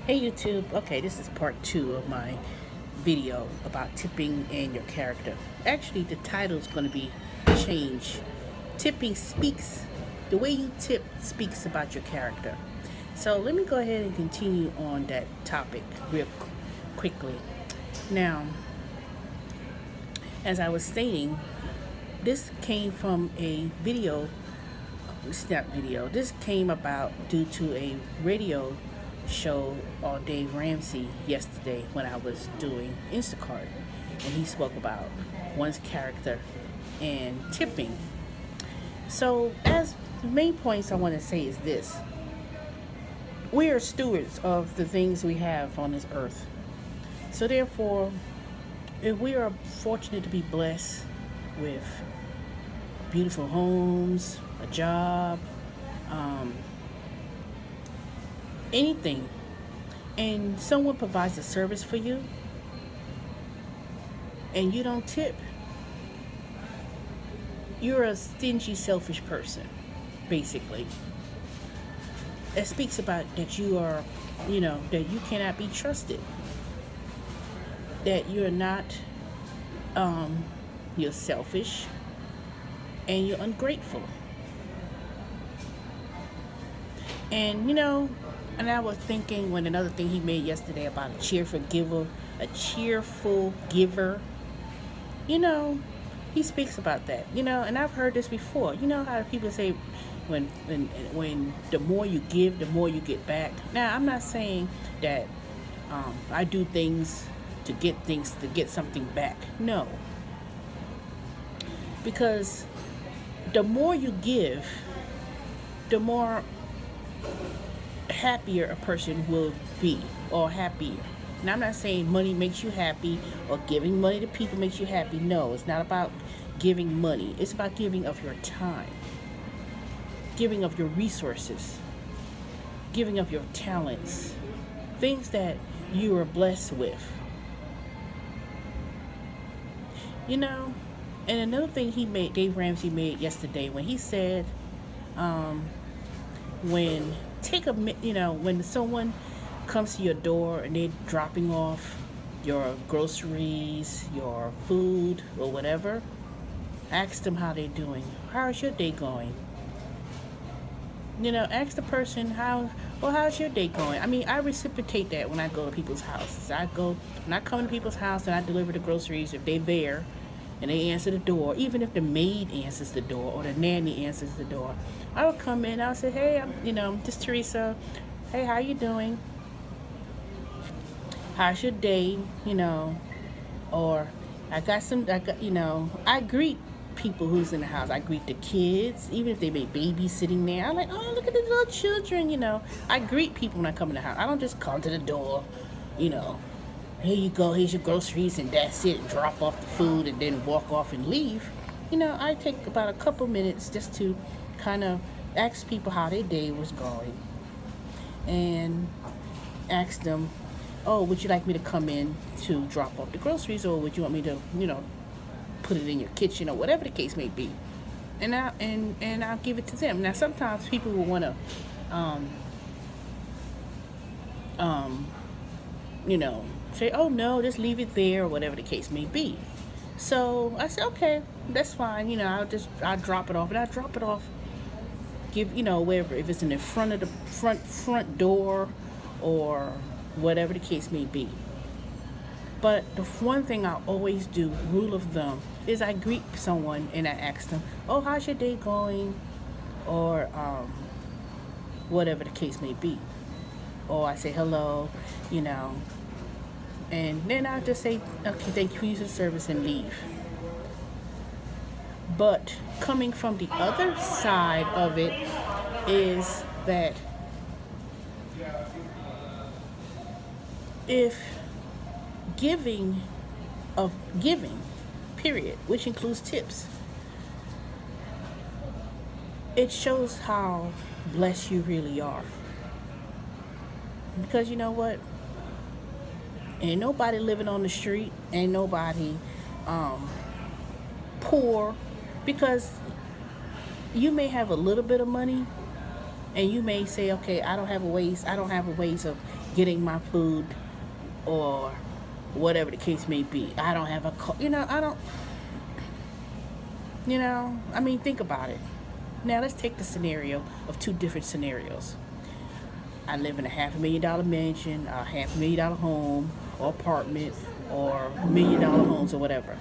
Hey YouTube, okay, this is part 2 of my video about tipping and your character. Actually, the title is going to be changed. Tipping speaks, the way you tip speaks about your character. So let me go ahead and continue on that topic real quickly. Now, as I was stating, this came from a video, this came about due to a radio show on Dave Ramsey yesterday when I was doing Instacart, and he spoke about one's character and tipping. So, as the main points I want to say is this: we are stewards of the things we have on this earth. So therefore, if we are fortunate to be blessed with beautiful homes, a job, anything, and someone provides a service for you and you don't tip, you're a stingy, selfish person, basically. It speaks about that you are, that you cannot be trusted, that you're not, you're selfish, and you're ungrateful. And and I was thinking when another thing he made yesterday about a cheerful giver, he speaks about that, and I've heard this before. You know how people say when the more you give, the more you get back. Now, I'm not saying that I do things to get something back. No. Because the more you give, the more happier a person will be, or happier. And I'm not saying money makes you happy or giving money to people makes you happy. No, it's not about giving money. It's about giving of your time, giving of your resources, giving of your talents, things that you are blessed with. And another thing Dave Ramsey made yesterday, when he said, when someone comes to your door and they're dropping off your groceries, your food, or whatever, ask them how they're doing. How's your day going? Ask the person how's your day going? I mean, I reciprocate that when I go to people's houses. When I come to people's house and I deliver the groceries, if they're there and they answer the door, even if the maid answers the door or the nanny answers the door, I would come in, I'll say, hey, I'm just Teresa. Hey, how you doing? How's your day? Or I greet people who's in the house. I greet the kids, even if they may babies sitting there. I'm like, oh, look at the little children, I greet people when I come in the house. I don't just come to the door, here you go, here's your groceries, and that's it, and drop off the food and then walk off and leave. I take about a couple minutes just to kind of ask people how their day was going, and ask them, oh, would you like me to come in to drop off the groceries, or would you want me to, put it in your kitchen, or whatever the case may be, and I'll give it to them. Now, sometimes people will want to, say, oh no, just leave it there, or whatever the case may be. So I said, okay, that's fine. I'll drop it off, and I drop it off, give, wherever, if it's in the front of the front door, or whatever the case may be. But the one thing I always do, rule of thumb, is I greet someone and I ask them, oh, how's your day going? Or whatever the case may be. Or I say hello, and then I just say, okay, thank you for using the service, and leave. But coming from the other side of it is that if giving, period, which includes tips, it shows how blessed you really are. Because you know what? Ain't nobody living on the street. Ain't nobody poor. Because you may have a little bit of money, And you may say, okay, I don't have a ways of getting my food, or whatever the case may be. I don't have a car. I don't, I mean, think about it. Now let's take the scenario of two different scenarios. I live in a $500,000 mansion, a $500,000 home or apartment, or $1,000,000 homes or whatever.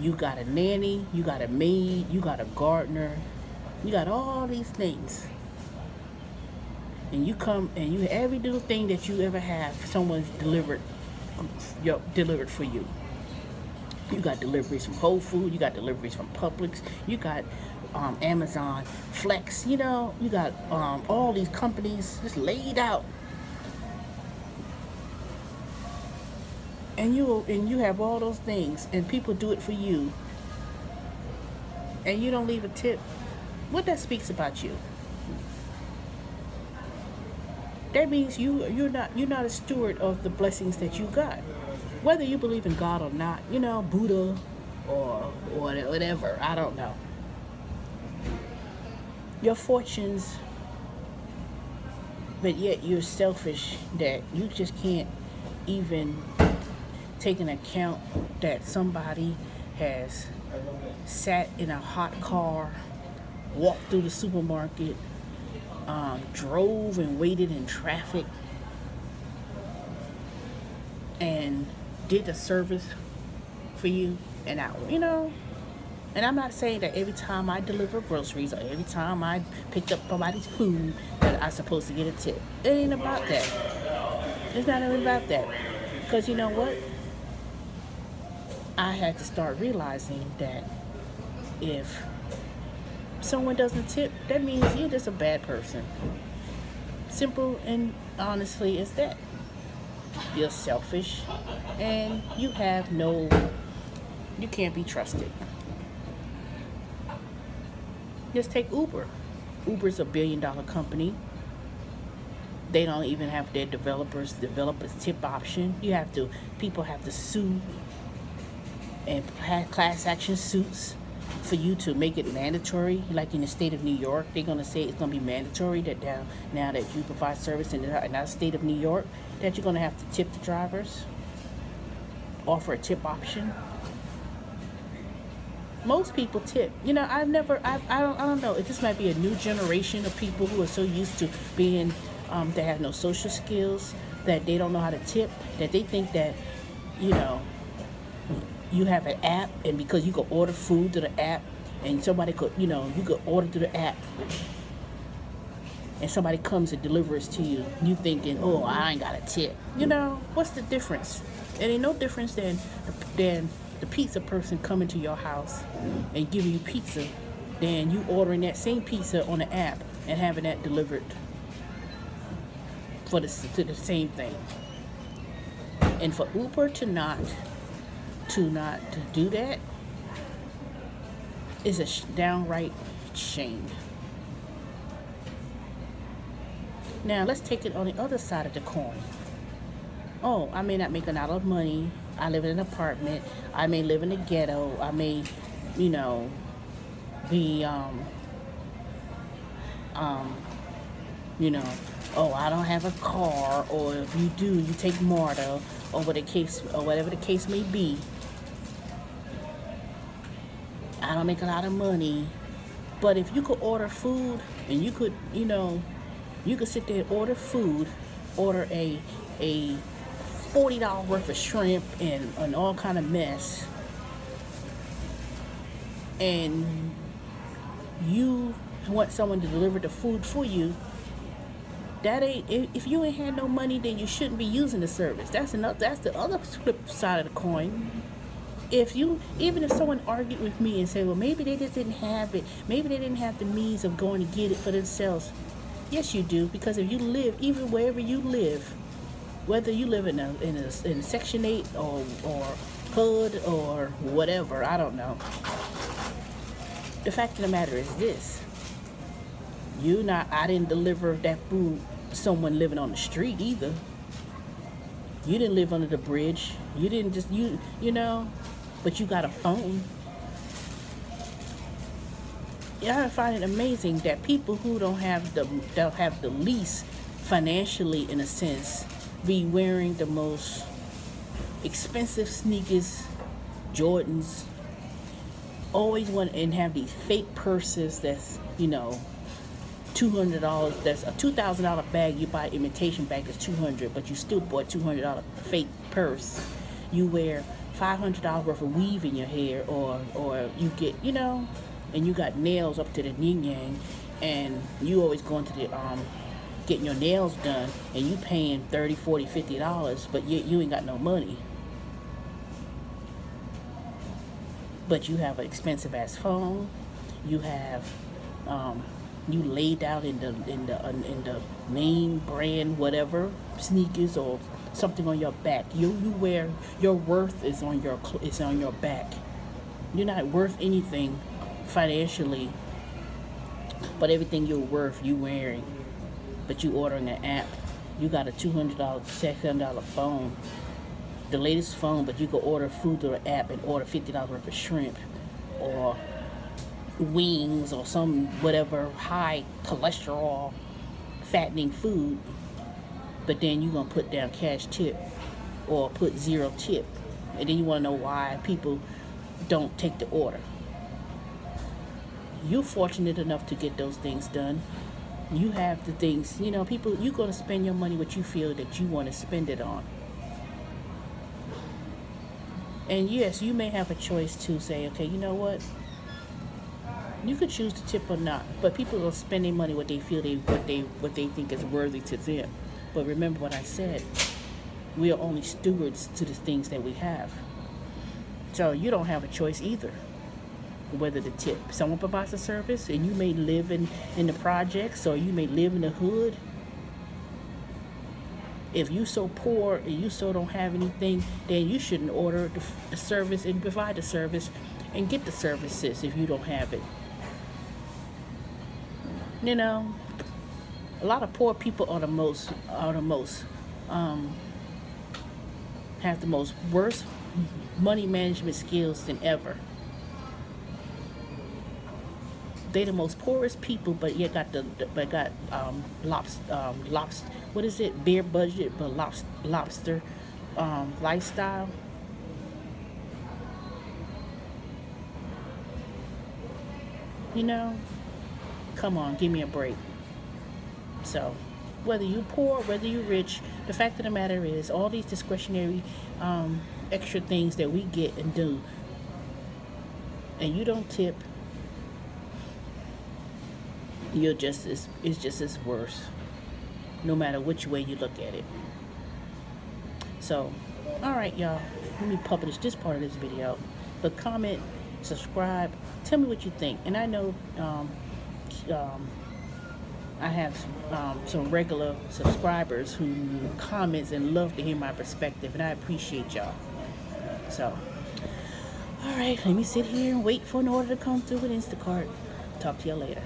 You got a nanny, you got a maid, you got a gardener, you got all these things. And you come and you every little thing that you ever have, someone's delivered for you. You got deliveries from Whole Foods, you got deliveries from Publix, you got Amazon Flex, you got all these companies just laid out. And you have all those things, and people do it for you, and you don't leave a tip. What that speaks about you? That means you're not a steward of the blessings that you got. Whether you believe in God or not, Buddha or whatever, I don't know. Your fortunes, but yet you're selfish that you just can't even take into account that somebody has sat in a hot car, walked through the supermarket, drove and waited in traffic, and did the service for you. And and I'm not saying that every time I deliver groceries or every time I picked up somebody's food that I'm supposed to get a tip. It ain't about that. It's not even about that. Because you know what? I had to start realizing that if someone doesn't tip, that means you're just a bad person. Simple and honestly is that. You're selfish, and you can't be trusted. Just take Uber. Uber's a $1 billion company. They don't even have their developers tip option. People have to sue and have class action suits for you to make it mandatory. Like in the state of New York, they're going to say it's going to be mandatory that now that you provide service in the state of New York, that you're going to have to tip the drivers, offer a tip option. Most people tip. I don't know. It just might be a new generation of people who are so used to being, they have no social skills, that they don't know how to tip, that they think that, you have an app, and because you could order food to the app, and somebody could, you could order through the app, and somebody comes and delivers to you, you thinking, oh, I ain't got a tip. What's the difference? It ain't no difference than the pizza person coming to your house and giving you pizza, than you ordering that same pizza on the app and having that delivered to the same thing. And for Uber to not do that is a downright shame. Now let's take it on the other side of the coin. Oh, I may not make a lot of money. I live in an apartment. I may live in the ghetto. I may, be oh, I don't have a car, or if you do, you take MARTA, or whatever the case may be. I don't make a lot of money. But if you could order food, and you could, you could sit there and order food, order a $40 worth of shrimp and all kind of mess, and you want someone to deliver the food for you, if you ain't had no money, then you shouldn't be using the service. That's the other flip side of the coin. Even if someone argued with me and said, well, maybe they just didn't have it, maybe they didn't have the means of going to get it for themselves. Yes, you do, because if you live, even wherever you live, whether you live in Section 8 or HUD or whatever, I don't know. The fact of the matter is this: I didn't deliver that food to someone living on the street either. You didn't live under the bridge. You didn't just but you got a phone. Yeah, I find it amazing that people who don't have the least financially, in a sense, be wearing the most expensive sneakers, Jordans, always want and have these fake purses that's, $200. That's a $2,000 bag. You buy imitation bag that's $200, but you still bought $200 fake purse. You wear $500 worth of weave in your hair, or you get, and you got nails up to the yin yang, and you always going to the getting your nails done, and you paying $30, $40, $50, but you ain't got no money. But you have an expensive ass phone. You have you laid out in the name brand whatever sneakers or something on your back. You wear, your worth is on your back. You're not worth anything financially, but everything you're worth you wearing. But you ordering an app. You got a $200, $600 phone, the latest phone, but you can order food through the app and order $50 worth of shrimp or wings or some whatever high cholesterol fattening food, but then you're gonna put down cash tip or put 0 tip, and then you want to know why people don't take the order. You're fortunate enough to get those things done. You have the things, people, you're going to spend your money what you feel that you want to spend it on. And yes, you may have a choice to say, okay, you know what? You could choose to tip or not, but people will spend their money what they feel what they think is worthy to them. But remember what I said. We are only stewards to the things that we have. So you don't have a choice either whether to tip. Someone provides a service, and you may live in the projects, or you may live in the hood. If you so poor and you so don't have anything, then you shouldn't order the service and provide the service and get the services if you don't have it. A lot of poor people have the most worst money management skills than ever. They the most poorest people, but yet got lobster. What is it? Beer budget, but lobster lifestyle. Come on, give me a break. So, whether you poor, whether you rich, the fact of the matter is, all these discretionary extra things that we get and do, and you don't tip, it's just as worse, no matter which way you look at it. So, all right, y'all, let me publish this part of this video. But comment, subscribe, tell me what you think. And I know I have some regular subscribers who comments and love to hear my perspective, and I appreciate y'all. So, all right, let me sit here and wait for an order to come through with Instacart. Talk to y'all later.